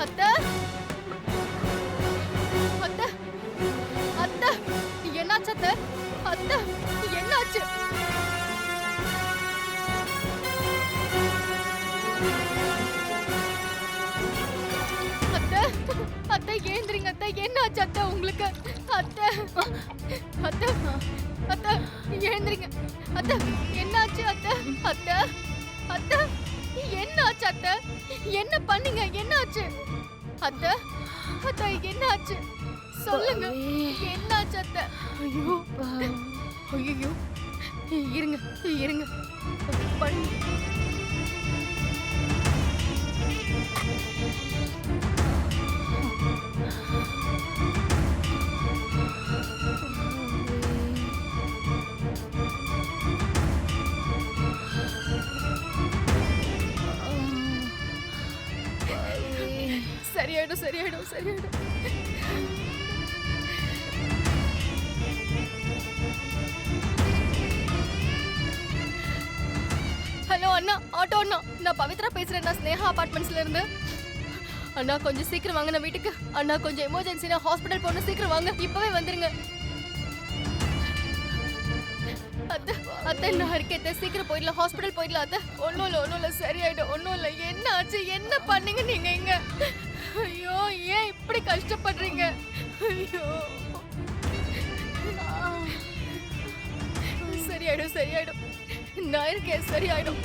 அத்தை அத்தை அத்தை என்னாச்சு அத்தை? அத்தை என்னாச்சு? அத்தை அத்தை ஏந்திரிங்க அத்தை. என்னாச்சு அத்தை உங்களுக்கு? அத்தை அத்தை அத்தை ஏந்திரிங்க அத்தை. என்னாச்சு அத்தை? அத்தை அத்தை என்னாச்சு அத்தை? என்ன பண்ணீங்க? என்னாச்சு அத்தை? அத்தை என்னாச்சு சொல்லுங்க. என்னாச்சு அத்தை? ஐயோ ஐயோ இருங்க இருங்க பண்ணி சரியாயிடும் சரியாயிடும் சரியாயிடும். ஹலோ அண்ணா, ஆட்டோ அண்ணா, நான் பவித்ரா பேசுறேன். நான் ஸ்னேகா அபார்ட்மெண்ட்ஸ்ல இருந்து. அண்ணா கொஞ்சம் சீக்கிரம் வாங்க நான் வீட்டுக்கு. அண்ணா கொஞ்சம் எமர்ஜென்சினா ஹாஸ்பிடல் போகணும், சீக்கிரம் வாங்க, இப்பவே வந்துருங்க. அத்தை அத்தை நான் இருக்கேன், சீக்கிரம் போயிடலாம், ஹாஸ்பிடல் போயிடலாம் அத்தை. ஒன்றும் இல்லை சரியாயிடும், ஒன்றும் இல்லை. என்ன ஆச்சு? என்ன பண்ணீங்க நீங்க இங்க? ஐயோ ஏன் இப்படி கஷ்டப்படுறீங்க? ஐயோ சரியாயிடும் சரியாயிடும், நான் இருக்கேன், சரியாயிடும்.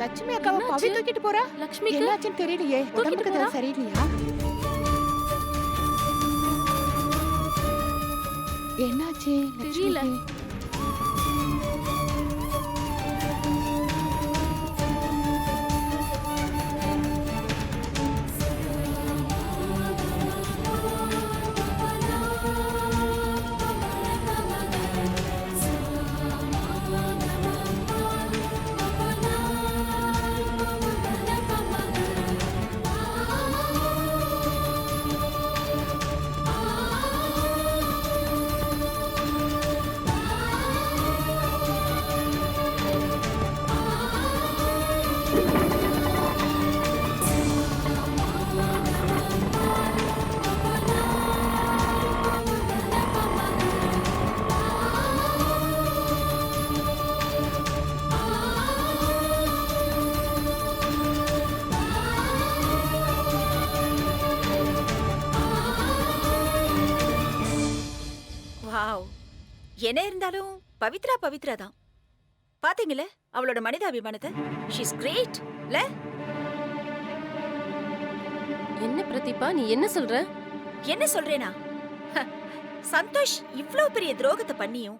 லட்சுமி அக்காவை பவி தூக்கிட்டு போறா. லட்சுமிக்கு என்னாச்சுன்னு தெரியலையே, உடம்புக்கு தான் சரியில்லையா? என்னாச்சு தெரியல. என்ன இருந்தாலும் பவித்ரா பவித்ரா தான். பாத்தீங்களே அவளோட மனிதாபிமானத்தை. She is great. என்ன பிரதீபா நீ என்ன சொல்ற? என்ன சொல்றேனா? ஹ, சந்தோஷ் இவ்ளோ பெரிய துரோகத்தை பண்ணியும்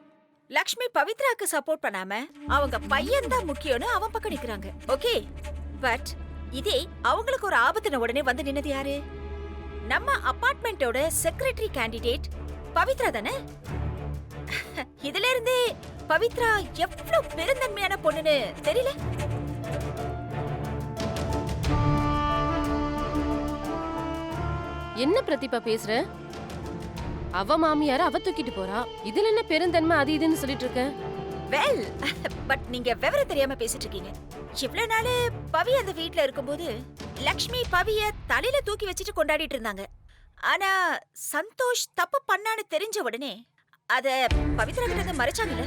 லக்ஷ்மி பவித்ராக்கு சப்போர்ட் பண்ணாம அவங்க பையன் தான் முக்கியம்னு அவன் பக்கம் நிக்கிறாங்க. ஓகே, பட் இதே அவங்களுக்கு ஒரு ஆபத்துன உடனே வந்து நின்னது யாரு? நம்ம அபார்ட்மெண்டோட செக்ரட்டரி கேண்டிடேட் பவித்ரா தானே? இதுல இருந்தே பவித்ரா எவ்வளவு பெருந்தன்மையான பொண்ணுன்னு தெரியல. என்ன பிரதீபா பேசுற? அவ மாமியார அவ தூக்கிட்டு போறா. இதுல என்ன பெருந்தன்மை அது இதுன்னு சொல்லிட்டு இருக்க? வெல், பட் நீங்க விவரம் தெரியாம பேசிட்டு இருக்கீங்க. இவ்வளவு நாள் பவி அந்த வீட்ல இருக்கும்போது லக்ஷ்மி பவிய தலையில தூக்கி வச்சுட்டு கொண்டாடிட்டு இருந்தாங்க. ஆனா சந்தோஷ் தப்பு பண்ணான்னு தெரிஞ்ச உடனே அத பவித்ரா கிட்ட இருந்து மறைச்சாங்கல்ல.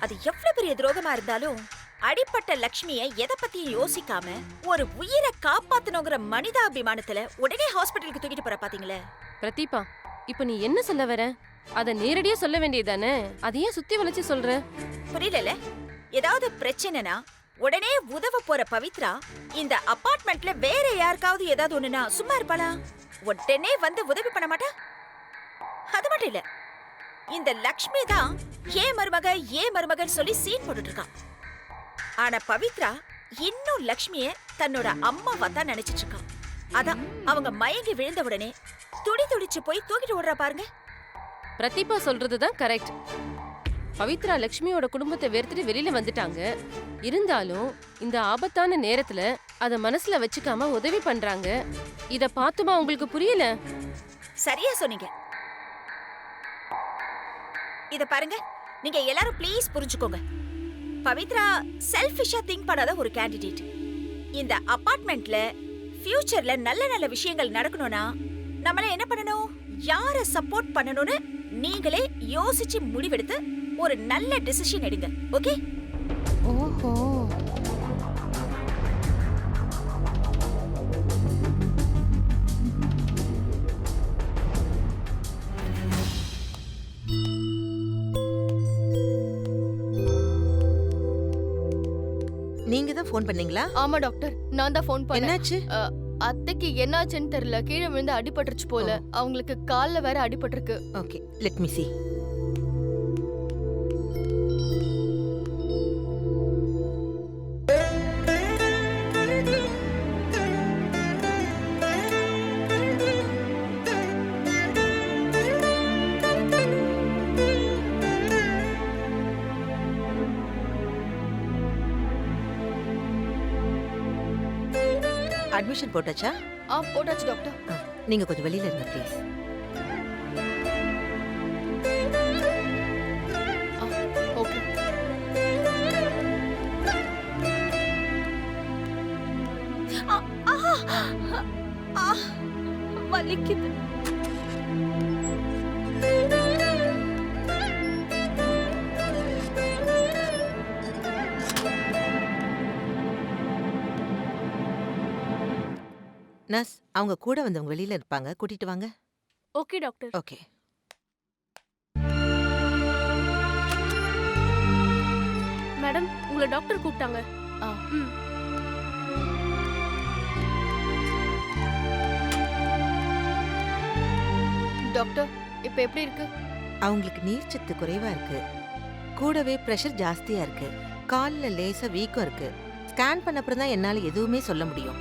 அது எவ்வளவு பெரிய துரோகமா இருந்தாலும் அடிப்பட்ட லக்ஷ்மிய எதை பத்தியும் யோசிக்காம ஒரு உயிரை காப்பாத்தணுங்கிற மனிதாபிமானத்துல உடனே ஹாஸ்பிட்டலுக்கு தூக்கிட்டு போற பாத்தீங்களே. பிரதீபா இப்ப நீ என்ன சொல்ல வர? அத நேரடியா சொல்ல வேண்டியதானே? அதையே சுத்தி வளைச்சு சொல்ற? புரியல. ஏதாவது பிரச்சனைனா உடனே உதவ போற பவித்ரா இந்த அபார்ட்மெண்ட்ல வேற யாருக்காவது ஏதாவது ஒண்ணுனா சும்மா இருப்பாளா? உடனே வந்து உதவி பண்ண மாட்டா? அது மட்டும் இல்ல, இந்த லக்ஷ்மி தான் ஏன் மருமகன் சொல்லி சீன் போட்டுட்டு இருக்கா. ஆனா பவித்ரா இன்னும் லக்ஷ்மிய தன்னோட அம்மாவா தான் நினைச்சிட்டு இருக்கா. அதான் அவங்க மயங்கி விழுந்த உடனே துடிச்சு போய் தூக்கிட்டு ஓடுறா பாருங்க. பிரதீபா சொல்றதுதான் கரெக்ட். பவித்ரா லக்ஷ்மியோட குடும்பத்தை வெறுத்துட்டு வெளியில வந்துட்டாங்க. இருந்தாலும் இந்த ஆபத்தான நேரத்துல அத மனசுல வச்சுக்காம உதவி பண்றாங்க. இத பாத்துமா உங்களுக்கு புரியல? சரியா சொன்னீங்க. இத பாருங்க, நீங்க எல்லாரும் ப்ளீஸ் புரிஞ்சுக்கோங்க. பவித்ரா செல்ஃபிஷா திங்க் பண்ணாத ஒரு கேண்டிடேட். இந்த அபார்ட்மெண்ட்ல ஃபியூச்சர்ல நல்ல நல்ல விஷயங்கள் நடக்கணும்னா நம்மள என்ன பண்ணணும், யார சப்போர்ட் பண்ணணும்னு நீங்களே யோசிச்சு முடிவெடுத்து ஒரு நல்ல டிசிஷன் எடுங்க. ஓகே? ஓஹோ. நீங்க தான் ஃபோன் பண்ணீங்களா? ஆமா டாக்டர், நான் தான் ஃபோன் பண்ணேன். என்னாச்சு? அத்தைக்கு என்னாச்சுன்னு தெரியல, கீழே விழுந்து அடிபட்டுருச்சு போல. அவங்களுக்கு கால்ல வேற அடிபட்டிருக்கு. Okay, let me see. Admission போட்டாச்சா? போட்டாச்சு டாக்டர். நீங்க கொஞ்சம் வெளியில இருங்க ப்ளீஸ். ஓகே. வலிக்குது. நர்ஸ், அவங்க கூட வந்தவங்க வெளியில இருப்பாங்க, கூட்டிட்டு வாங்க. Okay doctor. ஓகே. மேடம், உங்களை டாக்டர் கூப்பிட்டாங்க. டாக்டர், இப்ப எப்படி இருக்கு? அவங்களுக்கு நீர்ச்சத்து குறைவா இருக்கு, கூடவே பிரஷர் ஜாஸ்தியா இருக்கு, கால்ல லேசா வீக்கம் இருக்கு. ஸ்கேன் பண்ண அப்புறம் தான் என்னால எதுவுமே சொல்ல முடியும்.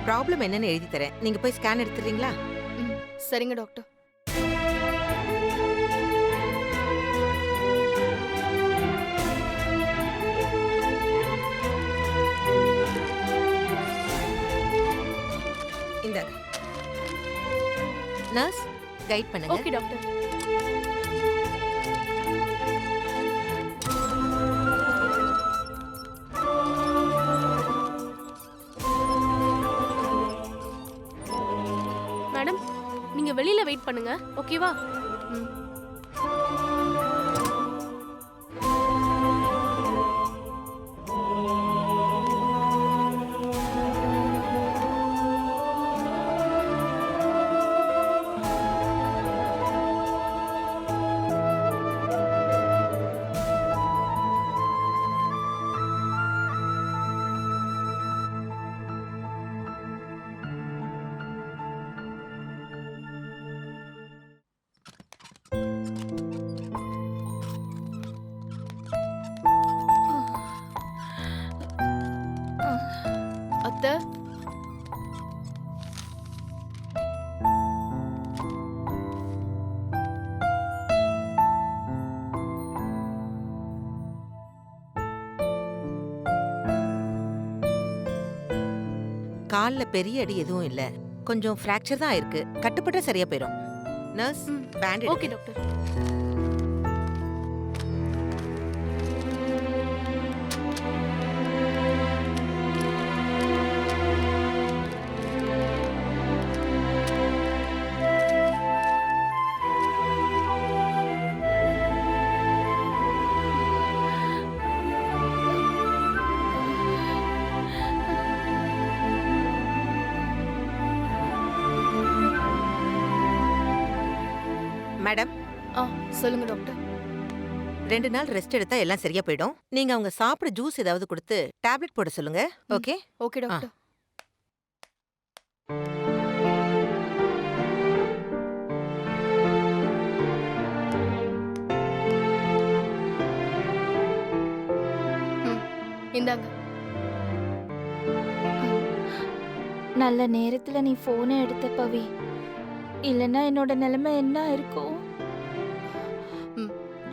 ப்ராப்ளம் என்னன்னு எழுதி தரேன், நீங்க போய் ஸ்கேன் எடுத்துறீங்களா? சரிங்க டாக்டர். இந்தாங்க. நர்ஸ், கைட் பண்ணுங்க. Okay doctor. மேடம், நீங்க வெளியில வெயிட் பண்ணுங்க, ஓகேவா? அத்தை கால்ல பெரிய அடி எதுவும் இல்ல, கொஞ்சம் ஃப்ராக்சர் தான் ஆயிருக்கு. கட்டுப்பட்டா சரியா போயிடும். Nurse, bandage. Okay doctor. Madam, ஆ சொல்லுங்க டாக்டர். 2 நாள் ரெஸ்ட் எடுத்தா எல்லாம் சரியா போயிடும். நீங்க அவங்க சாப்பிட ஜூஸ் ஏதாவது கொடுத்து டேப்லெட் போட சொல்லுங்க. ஓகே? Okay doctor. இந்தாங்க. நல்ல நேரத்துல நீ போனை எடுத்த பவி, இல்லைன்னா என்னோட நிலைமை என்ன இருக்கும்?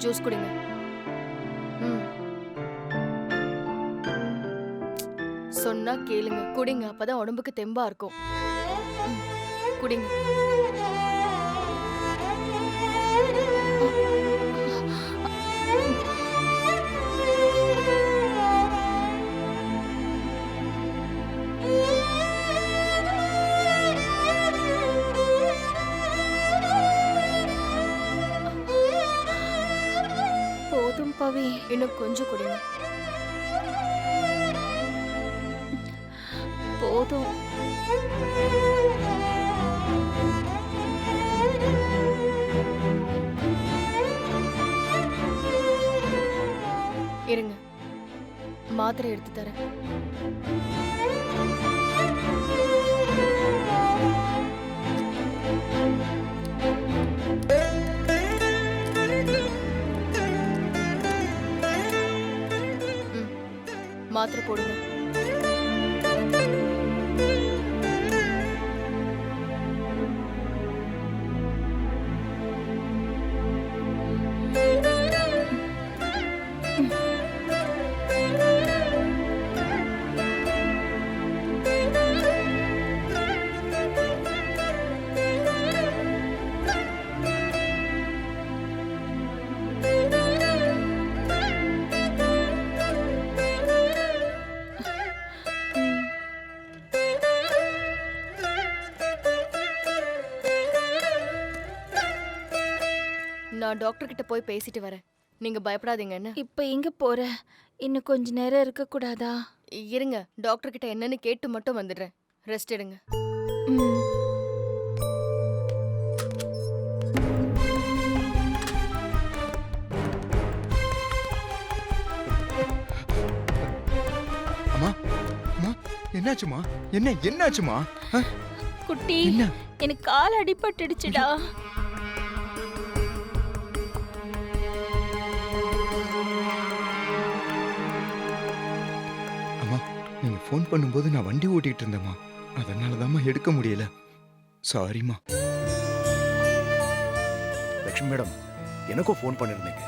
ஜூஸ் குடிங்க. சொன்னா கேளுங்க, குடிங்க, அப்பதான் உடம்புக்கு தெம்பா இருக்கும். குடிங்க. போதும் பவி, இன்னும் கொஞ்சம் குடிங்க. போதும். இருங்க, மாத்திரை எடுத்து தரேன். மாத்திரை போடுங்க. நான் டாக்டர் கிட்ட போய் பேசிட்டு வரேன். நீங்க பயப்படாதீங்க என்ன? இப்ப எங்க போற? இன்னும் கொஞ்ச நேரம் இருக்க கூடாதா? இருங்க, டாக்டர் கிட்ட என்னன்னு கேட்டு மட்டும் வந்துடுறேன். ரெஸ்ட் எடுங்க. ம். அம்மா, அம்மா, என்னாச்சுமா? என்னாச்சுமா? குட்டி, என்ன? எனக்கு கால் அடிபட்டுடுச்சுடா. அம்மா, நீங்க ஃபோன் பண்ணும்போது நான் வண்டி ஓட்டிட்டு இருந்தேம்மா, அதனாலதாம்மா எடுக்க முடியல. சாரிம்மா. லக்ஷ்மி மேடம், எனக்கும் ஃபோன் பண்ணியிருந்தீங்க.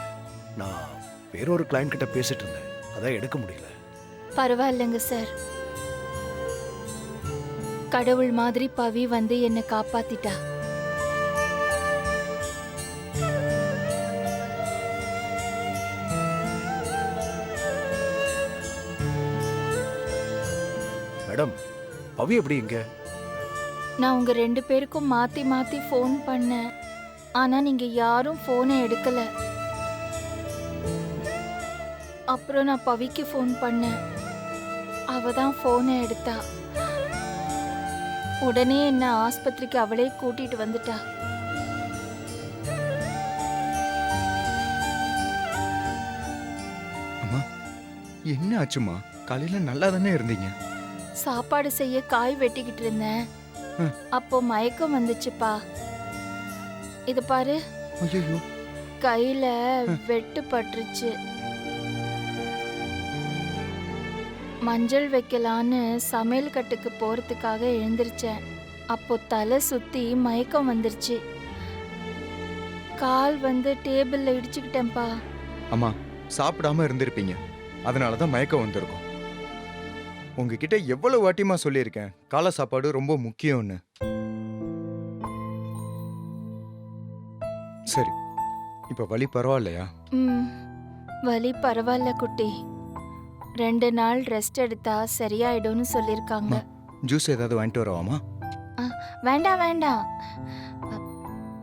நான் வேறொரு கிளையண்ட் கிட்ட பேசிட்டு இருந்தேன், அதான் எடுக்க முடியல. பரவாயில்லைங்க சார். கடவுள் மாதிரி பவி வந்து என்னை காப்பாத்திட்டா. மேடம், பவி எப்படி இங்க? நான் உங்க 2 பேருக்கும் மாத்தி மாத்தி ஃபோன் பண்ணேன். ஆனா நீங்க யாரும் ஃபோனை எடுக்கல. அப்புறம் நான் பவிக்கு ஃபோன் பண்ணேன். அவ தான் ஃபோனை எடுத்தா. உடனே என்ன ஆஸ்பத்திரிக்கு அவளே கூட்டிட்டு வந்துட்டா. அம்மா, என்ன ஆச்சுமா? காலையில நல்லா தானே இருந்தீங்க. சாப்பாடு செய்ய காய் வெட்டிக்கிட்டு இருந்தேன். அப்போ மயக்கம் வந்துச்சுப்பா. இது பாரு, ஐயோ, கையில வெட்டு பட்டுருச்சு. மஞ்சள் வைக்கலான்னு சமையல் கட்டுக்கு போறதுக்காக எழுந்திருச்சேன். அப்போ தலை சுத்தி மயக்கம் வந்துருச்சு. கால் வந்து டேபிள்ல இடிச்சுக்கிட்டேன்ப்பா. அம்மா சாப்பிடாம இருந்திருப்பீங்க, அதனால தான் மயக்கம் வந்திருக்கும். உங்ககிட்ட எவ்வளவு வாட்டிமா சொல்லியிருக்கேன், காலை சாப்பாடு ரொம்ப முக்கியம்னு. சரி, இப்ப வலி பரவாயில்லையா? வலி பரவாயில்ல குட்டி. 2 நாள் ரெஸ்ட் எடுத்தா சரியாயிடும்னு சொல்லிருக்காங்க. ஜூஸ் ஏதாவது வாங்கிட்டு வரவாமா? வேண்டாம் வேண்டாம்.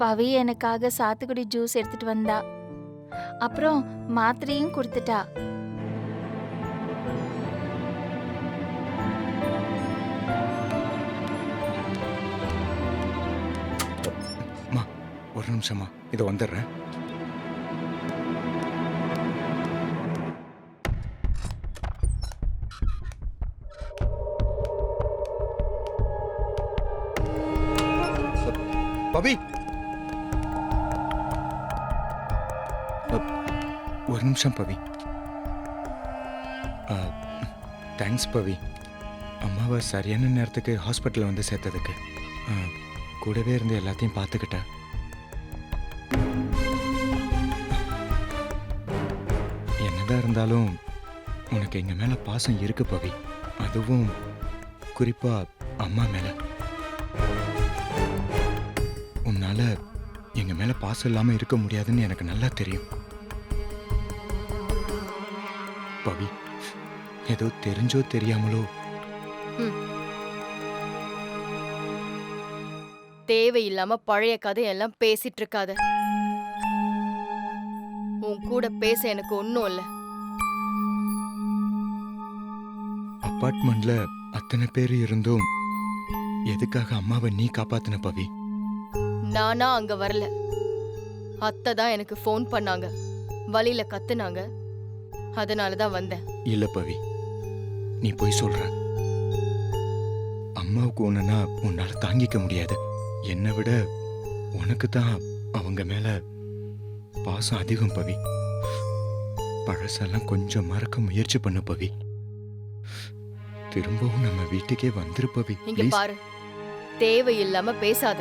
பவி எனக்காக சாத்துக்குடி ஜூஸ் எடுத்துட்டு வந்தா. அப்புறம் மாத்திரையும் கொடுத்துட்டா. ஒரு நிமிஷமா, இதை வந்துடுறேன். பவி, ஒரு நிமிஷம் பவி. தேங்க்ஸ் பவி, அம்மாவை சரியான நேரத்துக்கு ஹாஸ்பிட்டலில் வந்து சேர்த்ததுக்கு. கூடவே இருந்து எல்லாத்தையும் பார்த்துக்கிட்டேன். என்னதான் இருந்தாலும் உனக்கு எங்க மேல பாசம் இருக்கு பவி, அதுவும் குறிப்பா அம்மா மேல. உன்னால எங்க மேல பாசம் இல்லாம இருக்க முடியாதுன்னு எனக்கு நல்லா தெரியும் பவி. ஏதோ தெரிஞ்சோ தெரியாமலோ தேவையில்லாம பழைய கதையெல்லாம் பேசிட்டு இருக்காத. உன் கூட பேச எனக்கு ஒன்னும் இல்ல. அபார்ட்மெண்ட்ல அத்தனை பேர் இருந்தும் எதுக்காக அம்மாவை நீ காப்பாத்தின பவி? நானா அங்க வரல, அத்தை தான் எனக்கு ஃபோன் பண்ணாங்க, வழியில கத்துனாங்க, அதனாலதான் வந்தேன். இல்ல பவி, நீ போய் சொல்ற. அம்மாவுக்கு ஒண்ணுனா உன்னால தாங்கிக்க முடியாது. என்னை விட உனக்கு தான் அவங்க மேல பாசம் அதிகம் பவி. பழசெல்லாம் கொஞ்சம் மறக்க முயற்சி பண்ணு பவி. திரும்பவும் நம்ம வீட்டுக்கே வந்துரு பவி. இங்க பாரு, தேவையில்லாம பேசாத.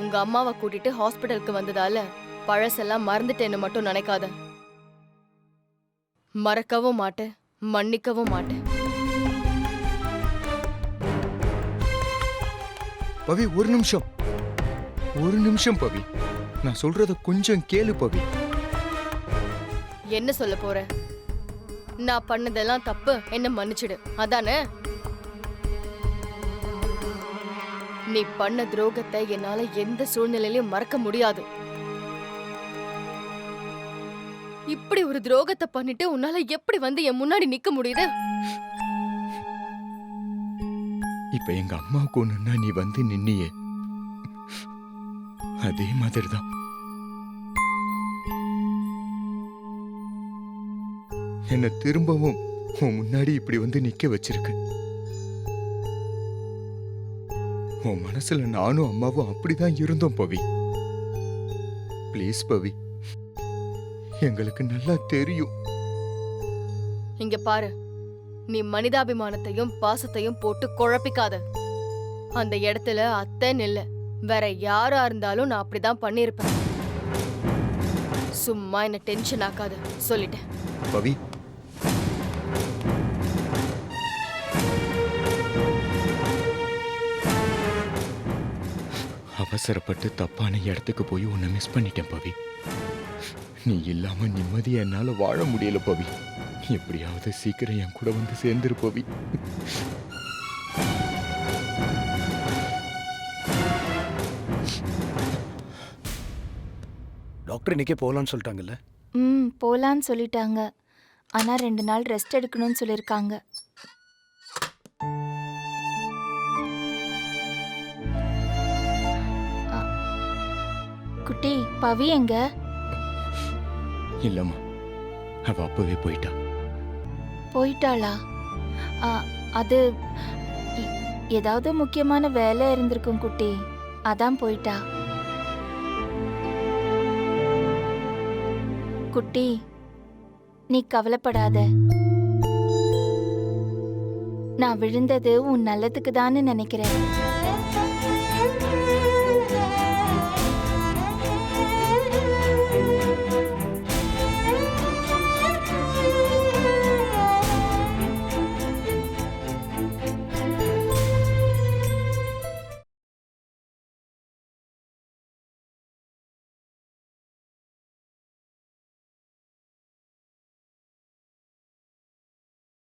உங்க அம்மாவை கூட்டிட்டு ஹாஸ்பிடலுக்கு வந்ததால பழசெல்லாம் மறந்துட்டேன்னு மட்டும் நினைக்காத. மறக்கவும் மாட்டேன், மன்னிக்கவும் மாட்டேன். பவி ஒரு நிமிஷம் பவி, நான் சொல்றத கொஞ்சம் கேளு பவி. என்ன சொல்ல போற? நான் பண்ணதெல்லாம் தப்பு, என்ன மன்னிச்சிடு, அதானே? நீ பண்ண துரோகத்தை என்னால எந்த சூழ்நிலையிலும் மறக்க முடியாது. இப்படி ஒரு துரோகத்தை பண்ணிட்டு உன்னால எப்படி வந்து என் முன்னாடி நிக்க முடியுது? இப்ப எங்க அம்மாவுக்கு ஒண்ணுன்னா நீ வந்து நின்னியே, அதே மாதிரிதான் என்ன திரும்பவும் உன் முன்னாடி இப்படி வந்து நிக்க வச்சிருக்கு. உன் மனசுல நானும் அம்மாவும் அப்படிதான் இருந்தோம் பவி. ப்ளீஸ் பவி, எங்களுக்கு நல்லா தெரியும். இங்க பாரு, நீ மனிதாபிமானத்தையும் பாசத்தையும் போட்டு குழப்பிக்காத. அந்த இடத்துல அத்தைன்னு இல்ல, வேற யாரா இருந்தாலும் நான் அப்படிதான் பண்ணிருப்பேன். சும்மா என்ன டென்ஷன் ஆக்காத, சொல்லிட்டேன். பவி, அவசரப்பட்டு தப்பான இடத்துக்கு போய் உன்னை மிஸ் பண்ணிட்டேன் பவி. நீ இல்லாம நிம்மதியா என்னால வாழ முடியல பவி. எப்படியாவது சீக்கிரம் என் கூட வந்து சேர்ந்துரு பவி. டாக்டர் இன்னைக்கே போகலான்னு சொல்லிட்டாங்கல்ல? போலான்னு சொல்லிட்டாங்க. ஆனா 2 நாள் ரெஸ்ட் எடுக்கணும்னு சொல்லிருக்காங்க. குட்டி, பவி எங்க? இல்லம்மா, அவ அப்பவே போயிட்டா. போயிட்டாளா? அது ஏதாவது முக்கியமான வேலை இருந்திருக்கும் குட்டி, அதான் போயிட்டா. குட்டி, நீ கவலைப்படாத. நான் விழுந்தது உன் நல்லதுக்கு நினைக்கிறேன்.